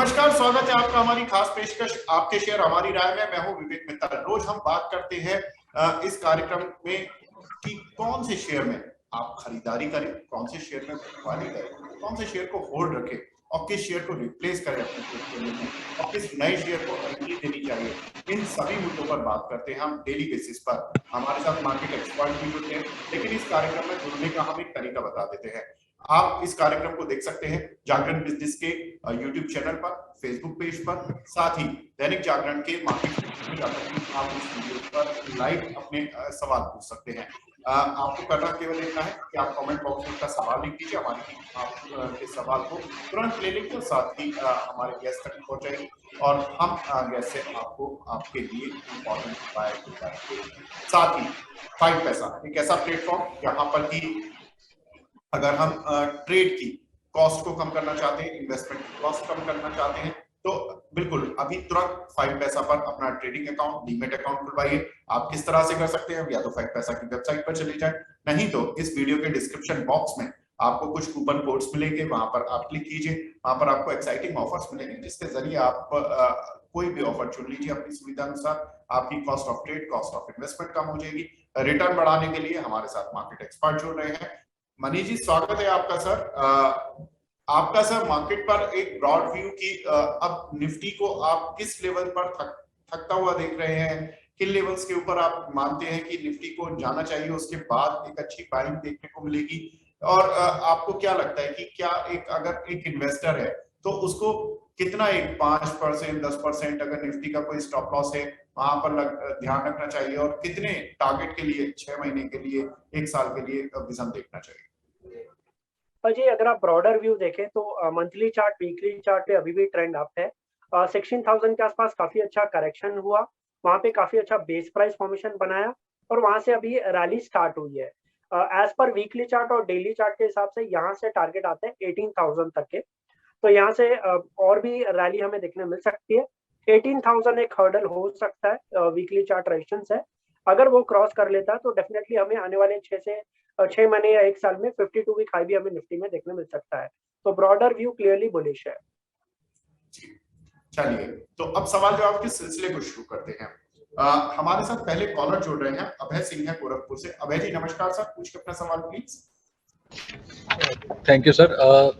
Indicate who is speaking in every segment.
Speaker 1: नमस्कार, स्वागत है आपका हमारी खास पेशकश आपके शेयर हमारी राय में। मैं हूं विवेक मित्तल। रोज हम बात करते हैं इस कार्यक्रम में कि कौन से शेयर में आप खरीदारी करें, कौन से शेयर में बिकवाली करें, कौन से शेयर को होल्ड रखें और किस शेयर को रिप्लेस करें अपने पोर्टफोलियो में और किस नए शेयर को एंट्री देनी चाहिए। इन सभी मुद्दों पर बात करते हैं हम डेली बेसिस पर। हमारे साथ मार्केट एक्सपर्ट भी जुड़ते हैं, लेकिन इस कार्यक्रम में जुड़ने का हम एक तरीका बता देते हैं। आप इस कार्यक्रम को देख सकते हैं जागरण बिजनेस के यूट्यूब चैनल पर, फेसबुक पेज पर, साथ ही दैनिक जागरण के मार्केट में जाकर भी आप इस वीडियो पर लाइव अपने सवाल पूछ सकते हैं। आपको करना केवल इतना है कि आप कमेंट बॉक्स में अपना सवाल लिख दीजिए, हमारी टीम आपके सवाल को तुरंत ले लेंगे और साथ ही हमारे गेस्ट तक पहुंचाएगी और हम गेस्ट से आपको आपके लिए इम्पोर्टेंट बताएंगे। साथ ही 5 पैसा एक ऐसा प्लेटफॉर्म जहां पर कि अगर हम ट्रेड की कॉस्ट को कम करना चाहते हैं, इन्वेस्टमेंट की कॉस्ट कम करना चाहते हैं, तो बिल्कुल अभी तुरंत 5 पैसा पर अपना ट्रेडिंग अकाउंट, डीमेट अकाउंट खुलवाइए। आप किस तरह से कर सकते हैं, या तो 5 पैसा की वेबसाइट पर चले जाएं, नहीं तो इस वीडियो के डिस्क्रिप्शन बॉक्स में आपको कुछ कूपन कोड्स मिलेंगे, वहां पर आप क्लिक कीजिए। वहां पर आपको एक्साइटिंग ऑफर्स मिलेंगे जिसके जरिए आप कोई भी ऑफर चुन लीजिए अपनी सुविधा अनुसार। आपकी cost of trade, cost of investment कम हो जाएगी। रिटर्न बढ़ाने के लिए हमारे साथ मार्केट एक्सपर्ट जुड़ रहे हैं। मनीष जी, स्वागत है आपका सर। आपका सर मार्केट पर एक ब्रॉड व्यू की अब निफ्टी को आप किस लेवल पर थकता हुआ देख रहे हैं, किन लेवल्स के ऊपर आप मानते हैं कि निफ्टी को जाना चाहिए, उसके बाद एक अच्छी बाइंग देखने को मिलेगी, और आपको क्या लगता है कि क्या अगर एक इन्वेस्टर है तो उसको कितना, एक 5%, 10% अगर निफ्टी का कोई स्टॉप लॉस है वहां पर ध्यान रखना चाहिए, और कितने टारगेट के लिए 6 महीने के लिए, 1 साल के लिए विजन देखना चाहिए?
Speaker 2: जी, अगर आप ब्रॉडर व्यू देखें तो मंथली चार्ट, वीकली चार्ट पे अभी भी ट्रेंड अप है। 16,000 के आसपास काफी अच्छा करेक्शन हुआ, वहां पे काफी अच्छा बेस प्राइस फॉर्मेशन बनाया और वहां से अभी रैली स्टार्ट हुई है। एज पर वीकली चार्ट और डेली चार्ट के हिसाब से यहाँ से टारगेट आते हैं 18,000 तक के, तो यहाँ से और भी रैली हमें देखने मिल सकती है। 18,000 एक हर्डल हो सकता है, वीकली चार्ट रेजिस्टेंस है। अगर वो क्रॉस कर लेता है तो डेफिनेटली हमें आने वाले 6 महीने या 1 साल में 52 वीक हाई भी हमें निफ्टी में देखने मिल सकता है। तो ब्रॉडर व्यू क्लियरली बुलिश है।
Speaker 1: चलिए, तो अब सवाल जवाब के सिलसिले को शुरू करते हैं। हमारे साथ पहले कॉलर जुड़ रहे हैं, अभय सिंह है गोरखपुर से। अभय जी नमस्कार सर, पूछिए अपना सवाल please.
Speaker 3: Thank you sir.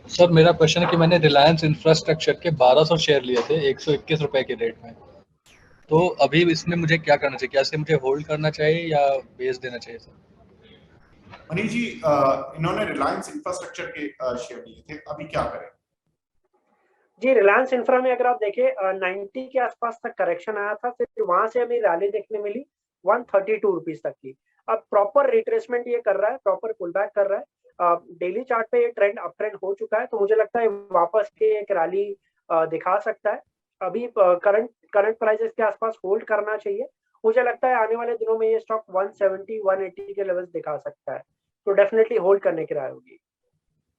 Speaker 3: Sir मेरा क्वेश्चन है कि मैंने रिलायंस इंफ्रास्ट्रक्चर के 1200 शेयर लिए थे 121 रुपए के रेट में, तो अभी इसमें मुझे क्या करना चाहिए? क्या इसे मुझे होल्ड करना चाहिए या बेच देना चाहिए सर?
Speaker 1: मनीष जी, इन्होंने रिलायंस इंफ्रास्ट्रक्चर के शेयर लिए थे, अभी क्या करें?
Speaker 2: जी, रिलायंस इंफ्रा में अगर आप देखें 90 के आसपास तक करेक्शन आया था, फिर वहां से हमें रैली देखने मिली 132 रुपीज तक की। अब प्रॉपर रिट्रेसमेंट ये कर रहा है, प्रॉपर पुल बैक कर रहा है। डेली चार्ट पे ये ट्रेंड अप ट्रेंड हो चुका है, तो मुझे लगता है वापस के एक रैली दिखा सकता है। अभी करंट प्राइसेस के आसपास होल्ड करना चाहिए। मुझे लगता है आने वाले दिनों में ये स्टॉक 170 180 के लेवल्स दिखा सकता है, तो डेफिनेटली होल्ड करने की राय होगी।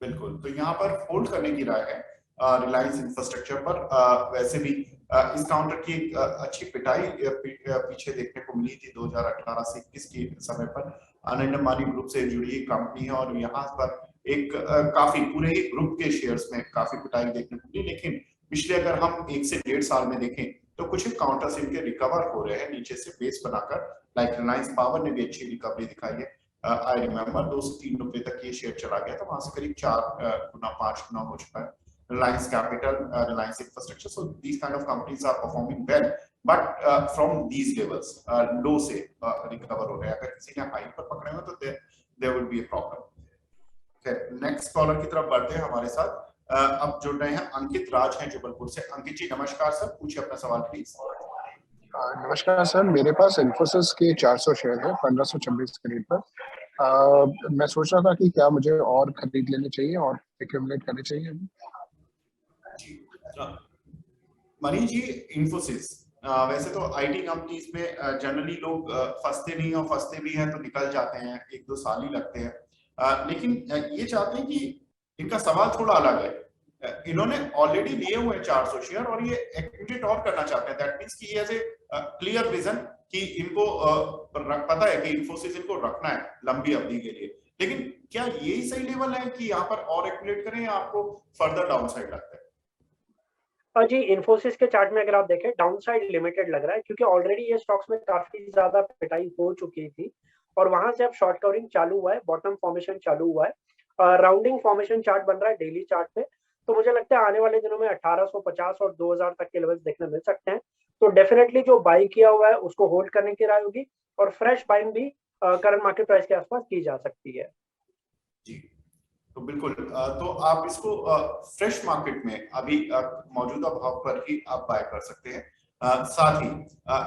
Speaker 1: बिल्कुल, तो यहाँ पर होल्ड करने की राय है रिलायंस इंफ्रास्ट्रक्चर पर। वैसे भी इस काउंटर की एक अच्छी पिटाई पीछे देखने को मिली थी 2018 से 21 के समय पर। अनंत अंबानी ग्रुप से जुड़ी एक कंपनी है और यहाँ पर एक काफी पूरे ही ग्रुप के शेयर्स में काफी पिटाई देखने को मिली, लेकिन पिछले अगर हम 1 से 1.5 साल में देखें तो कुछ काउंटर्स इनके रिकवर हो रहे हैं नीचे से बेस बनाकर। लाइक रिलायंस पावर ने भी अच्छी रिकवरी दिखाई है। आई रिमेम्बर 2 से 3 रुपए तक ये शेयर चला गया था, वहां से करीब 4 गुना 5 गुना हो चुका है। Reliance Capital, Reliance Infrastructure, so these kind of companies are performing well, but from these levels, low से recover हो रहे हैं। अगर किसी ने हाई पर पकड़े हो तो there will be a problem. Next collar की तरफ बढ़ते हैं हमारे साथ। अब जुड़ रहे हैं अंकित राज हैं जबलपुर से। अंकित जी नमस्कार सर, पूछिए अपना सवाल प्लीज।
Speaker 4: नमस्कार सर, मेरे पास इन्फोसिस के 400 शेयर है 1526 के रेट पर। मैं सोच रहा था कि क्या मुझे और खरीद लेने चाहिए और एक्यूमुलेट करने चाहिए।
Speaker 1: मनीष जी, इन्फोसिस वैसे तो आईटी कंपनीज में जनरली लोग फंसते नहीं, और फंसते भी हैं तो निकल जाते हैं, 1-2 साल ही लगते हैं। लेकिन ये चाहते हैं कि इनका सवाल थोड़ा अलग है। इन्होंने ऑलरेडी लिए हुए हैं 400 शेयर और ये एक्टिवेट और करना चाहते हैं। दैट मींस कि ये ऐसे क्लियर विजन कि इनको पता है कि इन्फोसिस इनको रखना है लंबी अवधि के लिए, लेकिन क्या यही सही लेवल है कि यहाँ पर और एक्टिवेट करें या आपको फर्दर डाउन साइड लगता है?
Speaker 2: जी, इन्फोसिस के चार्ट में अगर आप देखें डाउनसाइड लिमिटेड लग रहा है, क्योंकि ऑलरेडी ये स्टॉक्स में काफी ज्यादा पिटाई हो चुकी थी और वहां से अब शॉर्ट कवरिंग चालू हुआ है, बॉटम फॉर्मेशन चालू हुआ है, राउंडिंग फॉर्मेशन चार्ट बन रहा है डेली चार्ट पे। तो मुझे लगता है आने वाले दिनों में 1850 और 2000 तक के लेवल्स देखने मिल सकते हैं। तो डेफिनेटली जो बाई किया हुआ है उसको होल्ड करने की राय होगी और फ्रेश बाइंग भी करंट मार्केट प्राइस के आसपास की जा सकती है।
Speaker 1: जी, तो बिल्कुल तो आप इसको फ्रेश मार्केट में अभी मौजूदा भाव पर ही आप बाय कर सकते हैं। साथ ही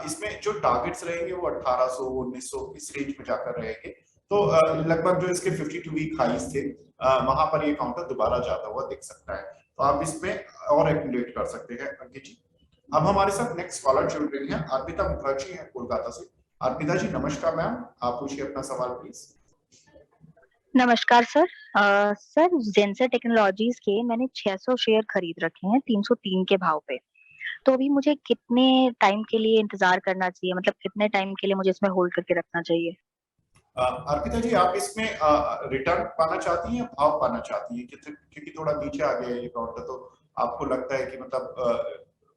Speaker 1: इसमें जो टारगेट्स रहेंगे वो 1800 1900 इस रेंज में जाकर रहेंगे। तो लगभग जो इसके 52 वीक हाइस थे वहां पर ये काउंटर दोबारा जाता हुआ दिख सकता है, तो आप इसमें और एक्यूमुलेट कर सकते हैं। अंकित जी, अब हमारे साथ नेक्स्ट कॉलर जुड़ रही है, अर्पिता मुखर्जी है कोलकाता से। अर्पिता जी नमस्कार मैम, आप पूछिए अपना सवाल प्लीज।
Speaker 5: नमस्कार सर। सर जेंसर टेक्नोलॉजीज के मैंने 600 शेयर खरीद रखे हैं 303 के भाव पे। तो अभी मुझे कितने टाइम के लिए इंतजार करना चाहिए, मतलब कितने टाइम के लिए मुझे इसमें होल्ड करके रखना चाहिए?
Speaker 1: अर्पिता जी, आप इसमें रिटर्न पाना चाहती हैं, भाव पाना चाहती हैं? क्योंकि थोड़ा नीचे आ गया ये काउंटर, तो आपको लगता है कि मतलब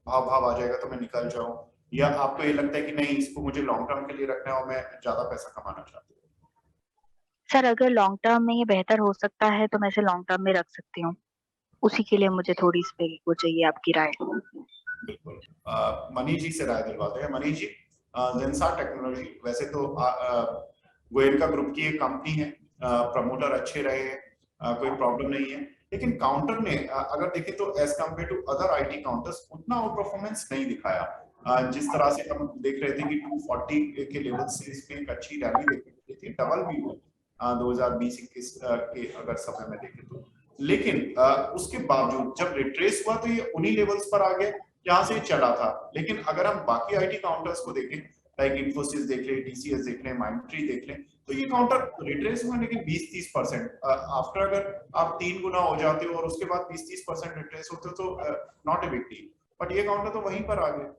Speaker 1: भाव आ जाएगा तो मैं निकल जाऊं, या आपको ये लगता है कि नहीं इसको मुझे लॉन्ग टर्म के लिए रखना है और मैं ज्यादा पैसा कमाना चाहती हूँ?
Speaker 5: सर अगर लॉन्ग टर्म में ये बेहतर हो सकता है तो मैं इसे लॉन्ग टर्म में रख सकती हूँ, उसी के लिए मुझे थोड़ी इस पे वो चाहिए आपकी राय।
Speaker 1: बिल्कुल, मनीष जी से राय दिलवाते हैं। मनीष जी, जेंसार टेक्नोलॉजी वैसे तो गोयनका ग्रुप की एक कंपनी है, प्रमोटर अच्छे रहे हैं, कोई प्रॉब्लम नहीं है, लेकिन काउंटर ने अगर देखें तो as compare to other IT counters उतना और परफॉर्मेंस नहीं दिखाया। जिस तरह से हम देख रहे थे कि 240 के लेवल से इसमें एक अच्छी रैली देखने को मिली थी, डबल भी हुई 2020-21 के अगर समय में देखें तो, लेकिन उसके बावजूद जब रिट्रेस हुआ तो ये उन्हीं लेवल्स पर आ गए जहां से चला था। लेकिन अगर हम बाकी आईटी काउंटर्स को देखें, लाइक इन्फोसिस देख लें, टीसीएस देख लें, माइंडट्री देख लें, तो ये काउंटर रिट्रेस हुआ लेकिन 20-30% आफ्टर अगर आप 3 गुना हो जाते हो और उसके बाद 20-30% रिट्रेस होते हो तो not a big deal, but ये काउंटर तो वहीं पर आ गए।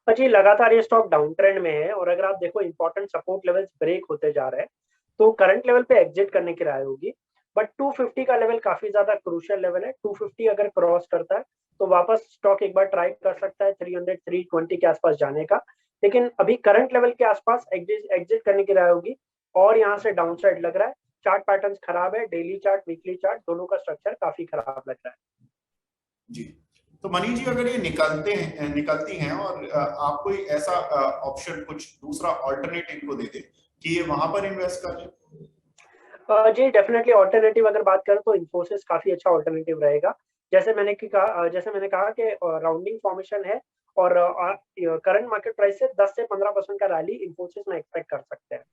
Speaker 2: जी, लगातार ये स्टॉक डाउन ट्रेंड में है और अगर आप देखो इंपॉर्टेंट सपोर्ट लेवल्स ब्रेक होते जा रहे हैं, तो करंट लेवल पे एग्जिट करने की राय होगी। बट 250 का लेवल काफी ज्यादा क्रूशियल लेवल है। 250 अगर क्रॉस करता है तो वापस स्टॉक एक बार ट्राई कर सकता है 300-320 के आसपास जाने का, लेकिन अभी करंट लेवल के आसपास एग्जिट करने की राय होगी। और यहाँ से डाउन साइड लग रहा है, चार्ट पैटर्न खराब है, डेली चार्ट वीकली चार्ट दोनों का स्ट्रक्चर काफी खराब लग रहा है।
Speaker 1: जी, तो मनीष जी अगर ये निकलती हैं और आप कोई ऐसा ऑप्शन कुछ दूसरा ऑल्टरनेटिव को दे दे कि ये वहां पर इन्वेस्ट कर ले?
Speaker 2: जी, डेफिनेटली ऑल्टरनेटिव अगर बात करें तो इन्फोसिस काफी अच्छा ऑल्टरनेटिव रहेगा। जैसे मैंने कहा कि राउंडिंग फॉर्मेशन है और करंट मार्केट प्राइस से 10 से 15% का रैली इन्फोसिस में एक्सपेक्ट कर सकते हैं।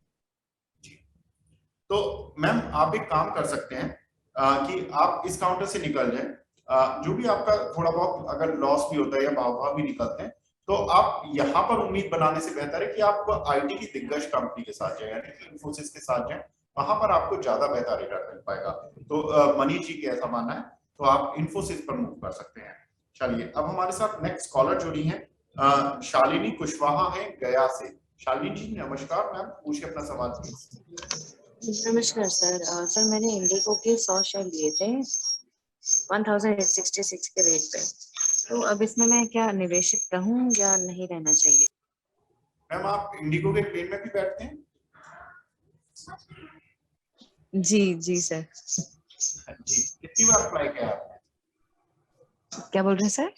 Speaker 1: तो मैम आप एक काम कर सकते हैं कि आप इस काउंटर से निकल जाएं, जो भी आपका थोड़ा बहुत अगर लॉस भी होता है या भाव भी निकलते हैं, तो आप यहाँ पर उम्मीद बनाने से बेहतर है कि आप आईटी की दिग्गज कंपनी के साथ जाएं, यानी कि इन्फोसिस के साथ जाएं, वहां पर आपको ज्यादा बेहतर रिटर्न मिल पाएगा। तो मनीष जी की ऐसा मानना है, तो आप इन्फोसिस पर मूव कर सकते हैं। चलिए, अब हमारे साथ नेक्स्ट कॉलर जुड़ी है, शालिनी कुशवाहा है गया से। शालिनी जी नमस्कार मैम, पूछिए अपना सवाल प्लीज।
Speaker 6: नमस्कार सर। सर मैंने इंडिगो के 100 शेयर लिए थे 1866 के रेट पे, तो अब इसमें मैं क्या निवेशित रहूं या नहीं रहना चाहिए?
Speaker 1: मैम आप इंडिगो के प्लेन में भी बैठते हैं?
Speaker 6: जी सर।
Speaker 1: जी, कितनी बार फ्लाई किया आपने?
Speaker 6: क्या बोल रहे हैं सर?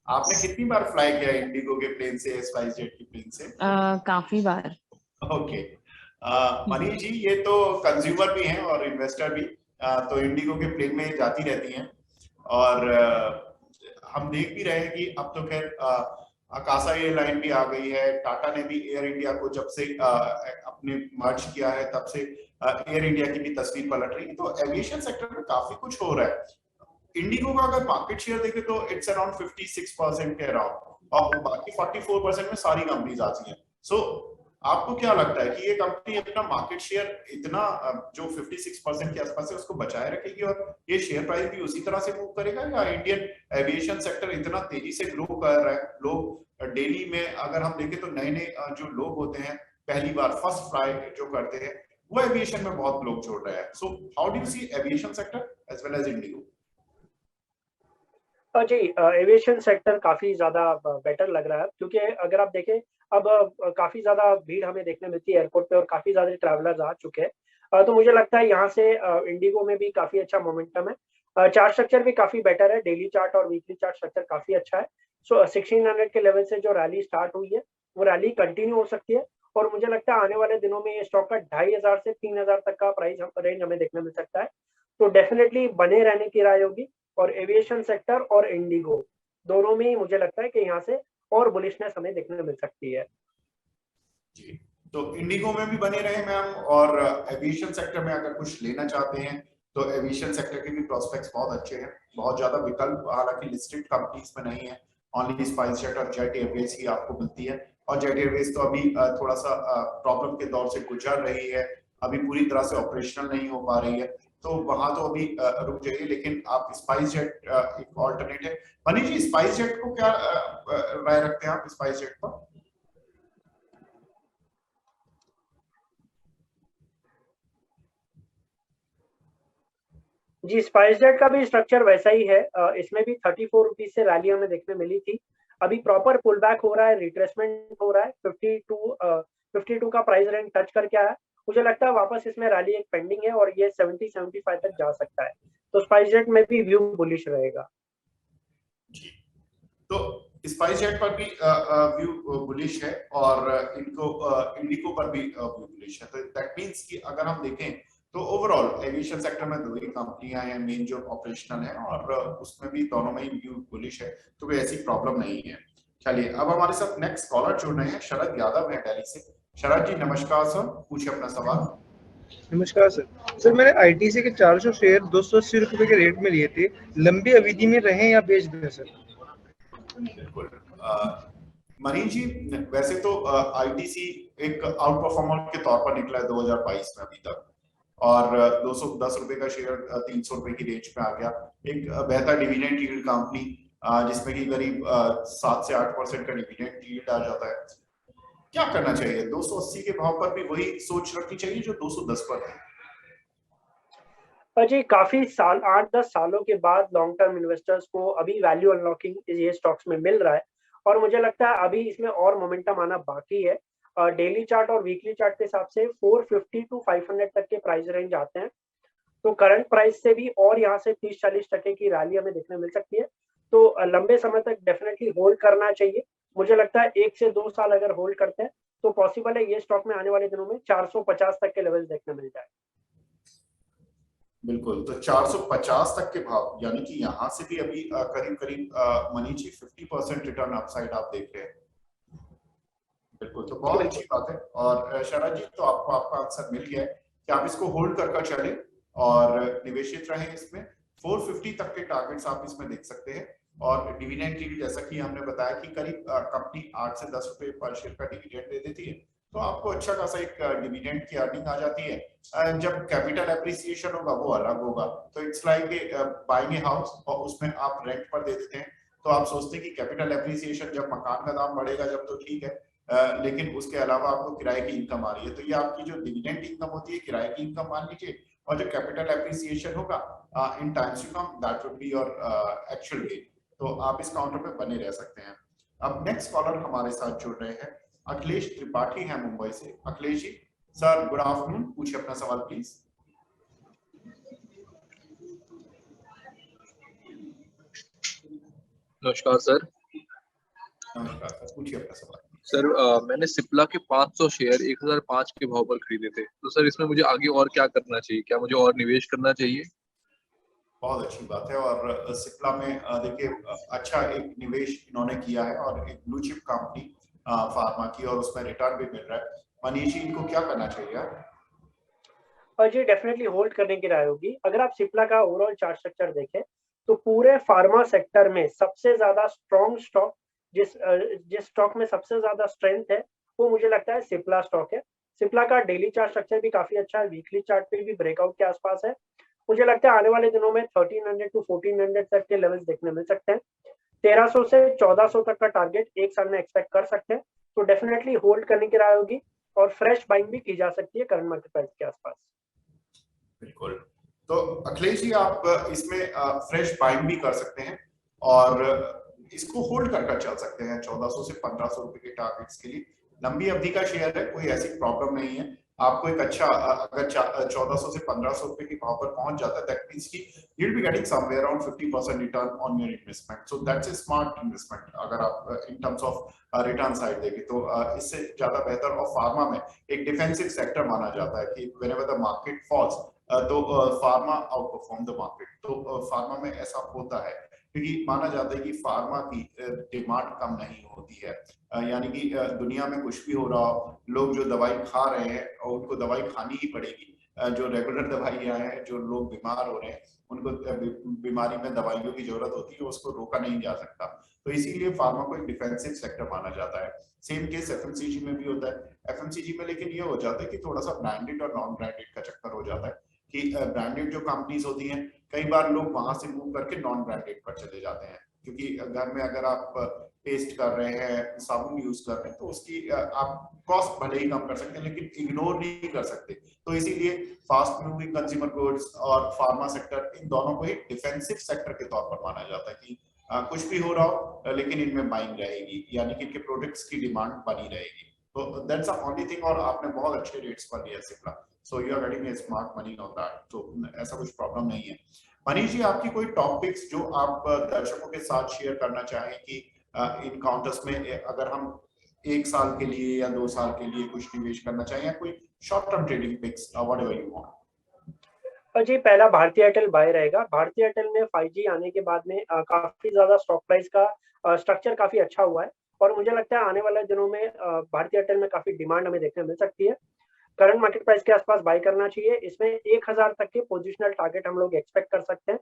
Speaker 1: आपने कितनी बार फ्लाई किया इंडिगो के प्लेन से, स्पाइसजेट की प्लेन से?
Speaker 6: काफी बार।
Speaker 1: ओके, मनीष जी ये तो कंज्यूमर भी हैं और इन्वेस्टर भी, तो इंडिगो के प्लेन में जाती रहती हैं और हम देख भी रहे हैं कि अब तो खैर आकाशा एयरलाइन भी आ गई है, टाटा ने भी एयर इंडिया को जब से अपने मर्ज किया है तब से एयर इंडिया की भी तस्वीर पलट रही है। तो एविएशन सेक्टर में काफी कुछ हो रहा है। इंडिगो का अगर मार्केट शेयर देखें तो इट्स अराउंड 56% के अराउंड, और बाकी 44% में सारी कंपनीज आती हैं। सो आपको क्या लगता है कि ये कंपनी अपना मार्केट शेयर इतना जो 56% के आसपास है उसको बचाए रखेगी और ये शेयर प्राइस भी उसी तरह से मूव करेगा, या इंडियन एविएशन सेक्टर इतना तेजी से ग्रो कर रहा है? लोग डेली में अगर हम देखें तो नए जो लोग होते हैं पहली बार फर्स्ट फ्लाई जो करते हैं वो एविएशन में बहुत लोग जोड़ रहे हैं। So how do you see aviation sector as well as IndiGo?
Speaker 2: जी, एविएशन सेक्टर काफ़ी ज़्यादा बेटर लग रहा है, क्योंकि अगर आप देखें अब काफ़ी ज़्यादा भीड़ हमें देखने मिलती है एयरपोर्ट पे और काफ़ी ज़्यादा ट्रैवलर्स आ चुके हैं। तो मुझे लगता है यहाँ से इंडिगो में भी काफ़ी अच्छा मोमेंटम है। चार्ट स्ट्रक्चर भी काफ़ी बेटर है, डेली चार्ट और वीकली चार्ट स्ट्रक्चर काफ़ी अच्छा है। सो 1600 के लेवल से जो रैली स्टार्ट हुई है, वो रैली कंटिन्यू हो सकती है और मुझे लगता है आने वाले दिनों में ये स्टॉक का 2500 से 3000 तक का प्राइस रेंज हमें देखने मिल सकता है। तो डेफिनिटली बने रहने की राय होगी और एविएशन सेक्टर और इंडिगो दोनों में ही मुझे लगता है कि यहाँ से और बुलिशनेस हमें देखने मिल सकती है।
Speaker 1: जी, तो इंडिगो में भी बने रहे मैम, और एविएशन सेक्टर में अगर कुछ लेना चाहते हैं तो एविएशन सेक्टर के भी प्रोस्पेक्ट्स बहुत अच्छे हैं। बहुत ज्यादा विकल्प हालांकि लिस्टेड कंपनीज में नहीं है, ओनली स्पाइसजेट और जेट एयरवेज ही आपको मिलती है। और जेट एयरवेज तो अभी थोड़ा सा प्रॉब्लम के दौर से गुजर रही है, अभी पूरी तरह से ऑपरेशनल नहीं हो पा रही है, तो वहां तो अभी रुक जाइए। लेकिन आप स्पाइसजेट एक ऑल्टरनेट है। मनीष जी, स्पाइसजेट को क्या राय रखते हैं आप स्पाइसजेट पर?
Speaker 2: जी, स्पाइसजेट का भी स्ट्रक्चर वैसा ही है। इसमें भी 34 रुपीज़ से रैली हमें देखने मिली थी। अभी प्रॉपर पुल बैक हो रहा है, रिट्रेसमेंट हो रहा है, 52 का प्राइस रेंज टच करके आया। मुझे लगता है वापस इसमें रैली एक पेंडिंग है और ये 70-75 तक जा सकता है। तो स्पाइसजेट में भी व्यू बुलिश रहेगा।
Speaker 1: जी, तो स्पाइसजेट पर भी व्यू बुलिश है और इनको इंडिगो पर भी व्यू बुलिश है। तो दैट मींस कि अगर हम देखें तो ओवरऑल एविएशन सेक्टर में दो ही कंपनियां हैं मेन जो ऑपरेशनल है, और उसमें भी दोनों में ही व्यू बुलिश है, तो कोई ऐसी प्रॉब्लम नहीं है। चलिए, अब हमारे साथ नेक्स्ट कॉलर जुड़ रहे हैं, शरद यादव है दिल्ली से। शरद जी नमस्कार सर, पूछिए अपना सवाल।
Speaker 7: नमस्कार सर। सर मैंने आईटीसी के 400 शेयर 280 रुपए के रेट में लिए थे, लंबी अवधि में रहें या बेच दें सर?
Speaker 1: बिल्कुल। मनीष जी, वैसे तो आईटीसी एक आउट परफॉर्मर के तौर पर निकला है 2022 में अभी तक, और 210 रुपए का शेयर 300 रुपए की रेंज पे आ गया। एक बेहतर डिविडेंड यील्ड कंपनी, जिसमें कि करीब 7 से 8% का डिविडेंड यील्ड आ जाता है। क्या करना चाहिए? 280 के भाव पर भी वही सोच रखनी चाहिए जो 210 पर थी?
Speaker 2: जी, काफ़ी साल 8-10 सालों के बाद लॉन्ग टर्म इन्वेस्टर्स को अभी वैल्यू अनलॉकिंग ये स्टॉक्स में मिल रहा है और मुझे लगता है अभी इसमें और मोमेंटम आना बाकी है। डेली चार्ट और वीकली चार्ट के हिसाब से 450 टू 500 तक के प्राइस रेंज आते हैं। तो करंट प्राइस से भी और यहाँ से 30-40% की रैली हमें देखने मिल सकती है। तो लंबे समय तक डेफिनेटली होल्ड करना चाहिए। मुझे लगता है 1 से 2 साल अगर होल्ड करते हैं तो पॉसिबल है ये स्टॉक में आने वाले दिनों में 450 तक के लेवल देखने मिल जाए।
Speaker 1: बिल्कुल, तो 450 तक के भाव, यानी कि यहाँ से भी अभी करीब करीब मनीष जी 50% रिटर्न अपसाइड आप देख रहे हैं। बिल्कुल, तो बहुत अच्छी बात है। और शरद जी, तो आपको आपका आंसर मिल गया है कि आप इसको होल्ड कर चले और निवेशित रहें इसमें। 450 तक के टारगेट्स आप इसमें देख सकते हैं। और डिविडेंड की जैसा कि हमने बताया कि करीब कंपनी 8 से 10 रुपए पर शेयर का डिविडेंड दे देती है, तो आपको अच्छा खासा एक डिविडेंड की अर्निंग आ जाती है। जब कैपिटल एप्रिसिएशन होगा वो अलग होगा। तो it's like buying a house और उसमें आप रेंट पर दे देते हैं, तो आप सोचते हैं कि कैपिटल एप्रिसिएशन जब मकान का दाम बढ़ेगा जब तो ठीक है, लेकिन उसके अलावा आपको किराए की इनकम आ रही है, तो ये आपकी जो डिविडेंड इनकम होती है, किराए की इनकम मान लीजिए, और जो कैपिटल एप्रिसिएशन होगा in times to come that would be your actual gain. तो आप इस काउंटर पे बने रह सकते हैं। अब नेक्स्ट कॉलर हमारे साथ जुड़ रहे हैं, अखिलेश त्रिपाठी है मुंबई से। Akhilesh ji sir, good afternoon, पूछिए अपना सवाल प्लीज।
Speaker 3: नमस्कार सर।
Speaker 1: नमस्कार सर, पूछिए अपना सवाल।
Speaker 3: सर मैंने सिप्ला के 500 शेयर 1005 के भाव पर खरीदे थे, तो सर इसमें मुझे आगे और क्या करना चाहिए? क्या मुझे और निवेश करना चाहिए?
Speaker 1: बहुत अच्छी बात है। और सिप्ला में देखिए अच्छा एक निवेश इन्होंने किया है और एक ब्लू चिप कंपनी फार्मा की, और उसमें रिटर्न भी मिल रहा है। मनीष जी, इनको क्या करना चाहिए?
Speaker 2: और जी डेफिनेटली होल्ड करने की राय होगी। अगर आप सिप्ला का ओवरऑल चार्ट स्ट्रक्चर देखें तो पूरे फार्मा सेक्टर में सबसे ज्यादा स्ट्रॉन्ग स्टॉक जिस स्टॉक में सबसे ज्यादा स्ट्रेंथ है वो मुझे लगता है सिप्ला स्टॉक है। सिप्ला का डेली चार्ट स्ट्रक्चर भी काफी अच्छा है, वीकली चार्ट पे भी ब्रेकआउट के आसपास है। मुझे लगता है आने वाले दिनों में 1300 टू 1400 तक के लेवल्स देखने मिल सकते हैं। 1300 से 1400 तक का टारगेट एक साल में एक्सपेक्ट कर सकते हैं। तो डेफिनेटली होल्ड करने की राय होगी और फ्रेश बाइंग भी की जा सकती है करंट मार्केट प्राइस के आसपास।
Speaker 1: बिल्कुल, तो अखिलेश जी आप इसमें फ्रेश बाइंग भी कर सकते हैं। और इसको होल्ड कर चल सकते हैं 1400 से 1500 रुपए के टारगेट्स के लिए। लंबी अवधि का शेयर है, कोई ऐसी प्रॉब्लम नहीं है। आपको एक अच्छा अगर 1400 से 1500 रुपए के भाव पर पहुंच जाता है, दैट मींस कि you will be getting somewhere around 50% return on your investment. So that's a smart investment अगर आप in terms of return side देखें तो इससे ज्यादा बेहतर। और फार्मा में एक डिफेंसिव सेक्टर माना जाता है कि व्हेनेवर द मार्केट फॉल्स तो pharma out perform the market. तो फार्मा में ऐसा होता है क्योंकि माना जाता है कि फार्मा की डिमांड कम नहीं होती है। यानी कि दुनिया में कुछ भी हो रहा हो, लोग जो दवाई खा रहे हैं और उनको दवाई खानी ही पड़ेगी। जो रेगुलर दवाइयां हैं, जो लोग बीमार हो रहे हैं उनको बीमारी में दवाइयों की जरूरत होती है, उसको रोका नहीं जा सकता। तो इसीलिए फार्मा को एक डिफेंसिव सेक्टर माना जाता है। सेम केस एफएमसीजी में भी होता है। एफएमसीजी में लेकिन ये हो जाता है कि थोड़ा सा ब्रांडेड और नॉन ब्रांडेड का चक्कर हो जाता है कि ब्रांडेड जो कंपनीज होती हैं, कई बार लोग वहां से मूव करके नॉन ब्रांडेड पर चले जाते हैं। क्योंकि घर में अगर आप पेस्ट कर रहे हैं, साबुन यूज कर रहे हैं, तो उसकी आप कॉस्ट भले ही कम कर सकते हैं लेकिन इग्नोर नहीं कर सकते। तो इसीलिए फास्ट मूविंग कंज्यूमर गुड्स और फार्मा सेक्टर, इन दोनों को ही डिफेंसिव सेक्टर के तौर पर माना जाता है कि कुछ भी हो रहा हो लेकिन इनमें बाइंग रहेगी, यानी कि इनके प्रोडक्ट्स की डिमांड बनी रहेगी। तो दैट्स द ओनली थिंग। और आपने बहुत अच्छे रेट्स पर लिया Cipla, so you are getting smart money on that. तो ऐसा कुछ प्रॉब्लम नहीं है। मनीष जी, आपकी कोई टॉपिक्स जो आप दर्शकों के साथ शेयर करना चाहें कि इन काउंटर्स में अगर हम 1 साल के लिए या 2 साल के लिए कुछ निवेश करना चाहें, या कोई short term trading picks, whatever you want.
Speaker 2: जी, पहला भारतीय एयरटेल बाय रहेगा। भारतीय एयरटेल में 5G आने के बाद में काफी ज्यादा स्टॉक प्राइस का स्ट्रक्चर काफी अच्छा हुआ है और मुझे लगता है आने वाले दिनों में भारतीय एयरटेल में काफी डिमांड हमें देखने मिल सकती है। करंट मार्केट प्राइस के आसपास बाय करना चाहिए। इसमें 1000 तक के पोजिशनल टारगेट हम लोग एक्सपेक्ट कर सकते हैं।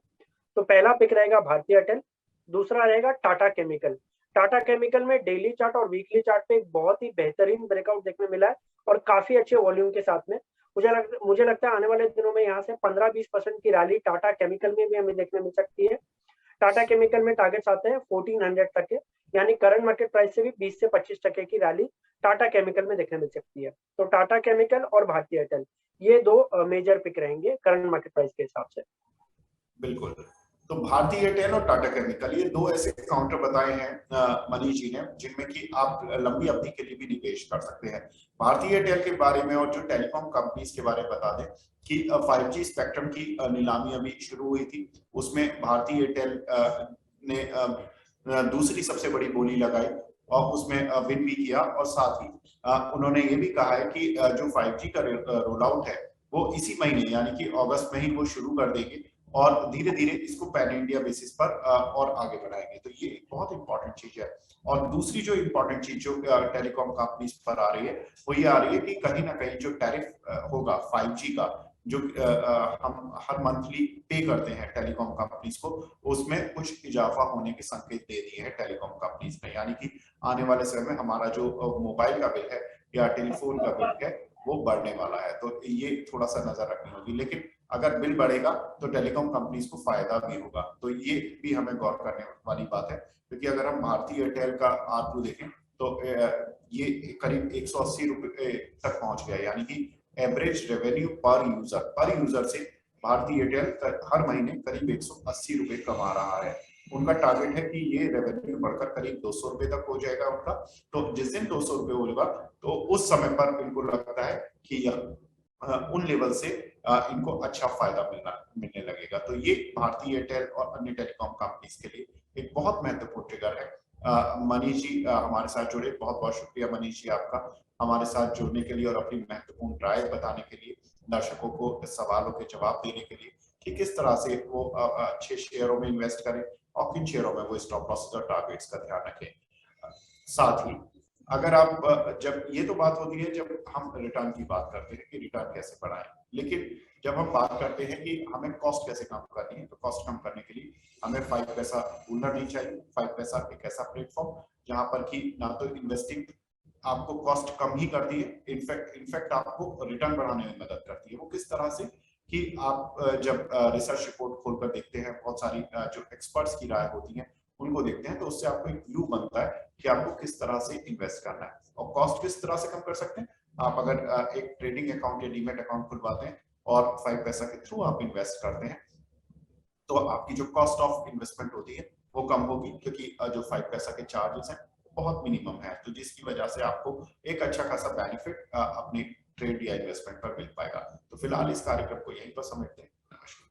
Speaker 2: तो पहला पिक रहेगा भारतीय एयरटेल। दूसरा रहेगा टाटा केमिकल। टाटा केमिकल में डेली चार्ट और वीकली चार्ट पे एक बहुत ही बेहतरीन ब्रेकआउट देखने मिला है और काफी अच्छे वॉल्यूम के साथ में। मुझे लगता है आने वाले दिनों में यहाँ से 15-20% की रैली टाटा केमिकल में भी हमें देखने मिल सकती है। टाटा केमिकल में टारगेट्स आते हैं 1400 तक के, यानी करंट मार्केट प्राइस से भी 20 से 25% की रैली टाटा केमिकल में देखने मिल सकती है। तो टाटा केमिकल और भारतीय एयरटेल, ये 2 मेजर पिक रहेंगे करंट मार्केट प्राइस के हिसाब से।
Speaker 1: बिल्कुल। तो भारतीय एयरटेल और टाटा केमिकल, ये 2 ऐसे काउंटर बताए हैं मनीष जी ने जिनमें कि आप लंबी अवधि के लिए भी निवेश कर सकते हैं। भारतीय एयरटेल के बारे में और जो टेलीकॉम कंपनीज के बारे में बता दें कि 5G स्पेक्ट्रम की नीलामी अभी शुरू हुई थी। उसमें भारतीय एयरटेल ने दूसरी सबसे बड़ी बोली लगाई और उसमें विन भी किया। और साथ ही उन्होंने ये भी कहा है कि जो 5G का रोल आउट है वो इसी महीने यानी कि अगस्त में ही वो शुरू कर देंगे और धीरे धीरे इसको पैन इंडिया बेसिस पर और आगे बढ़ाएंगे। तो ये बहुत इंपॉर्टेंट चीज है। और दूसरी जो इंपॉर्टेंट चीज जो टेलीकॉम कंपनीज पर आ रही है वो ये आ रही है कि कहीं ना कहीं जो टैरिफ होगा 5G का, जो हम हर मंथली पे करते हैं टेलीकॉम कंपनीज को, उसमें कुछ इजाफा होने के संकेत दे दिए हैं टेलीकॉम कंपनीज ने। यानी कि आने वाले समय में हमारा जो मोबाइल का बिल है या टेलीफोन का बिल है वो बढ़ने वाला है। तो ये थोड़ा सा नजर रखनी होगी। लेकिन अगर बिल बढ़ेगा तो टेलीकॉम कंपनीज को फायदा भी होगा। तो ये भी हमें गौर करने वाली बात है, क्योंकि अगर हम भारतीय एयरटेल का आरपू देखें तो ये करीब 180 रुपए तक पहुंच गया। यानी कि एवरेज रेवेन्यू पर यूजर से भारतीय एयरटेल हर महीने करीब 180 रुपए कमा रहा है। उनका टारगेट है कि ये रेवेन्यू बढ़कर करीब 200 रुपए तक हो जाएगा उनका। तो जिस दिन 200 रुपए होगा तो उस समय पर इनको लगता है कि यह उन लेवल से इनको अच्छा फायदा मिलने लगेगा। तो ये भारतीय एयरटेल और अन्य टेलीकॉम कंपनीज के लिए एक बहुत महत्वपूर्ण ट्रिगर है। मनीष जी हमारे साथ जुड़े, बहुत बहुत शुक्रिया मनीष जी आपका हमारे साथ जुड़ने के लिए और अपनी महत्वपूर्ण राय बताने के लिए, दर्शकों को सवालों के जवाब देने के लिए कि किस तरह से वो अच्छे शेयरों में इन्वेस्ट करें और किन शेयरों में वो स्टॉप लॉसेस और टारगेट्स का ध्यान रखें। साथ ही अगर आप जब ये तो बात होती है जब हम रिटर्न की बात करते हैं कि रिटर्न कैसे बढ़ाएं, लेकिन जब हम बात करते हैं कि हमें कॉस्ट कैसे कम करनी है, तो कॉस्ट कम करने के लिए हमें 5 पैसा भूलना नहीं चाहिए। 5 पैसा एक ऐसा प्लेटफॉर्म जहां पर कि ना तो इन्वेस्टिंग आपको कॉस्ट कम ही करती है, इनफैक्ट आपको रिटर्न बढ़ाने में मदद करती है। वो किस तरह से कि आप जब रिसर्च रिपोर्ट खोलकर देखते हैं, बहुत सारी जो एक्सपर्ट्स की राय होती है उनको देखते हैं, तो उससे आपको एक व्यू बनता है कि आपको किस तरह से इन्वेस्ट करना है और कॉस्ट किस तरह से कम कर सकते हैं। आप अगर एक ट्रेडिंग अकाउंट या डीमैट अकाउंट खुलवाते हैं और 5 पैसा के थ्रू आप इन्वेस्ट करते हैं तो आपकी जो कॉस्ट ऑफ इन्वेस्टमेंट होती है वो कम होगी, क्योंकि जो 5 पैसा के चार्जेस हैं बहुत मिनिमम है, तो जिसकी वजह से आपको एक अच्छा खासा बेनिफिट अपनी ट्रेड या इन्वेस्टमेंट पर मिल पाएगा। तो फिलहाल इस कार्यक्रम को यहीं पर समेटते हैं। नमस्कार।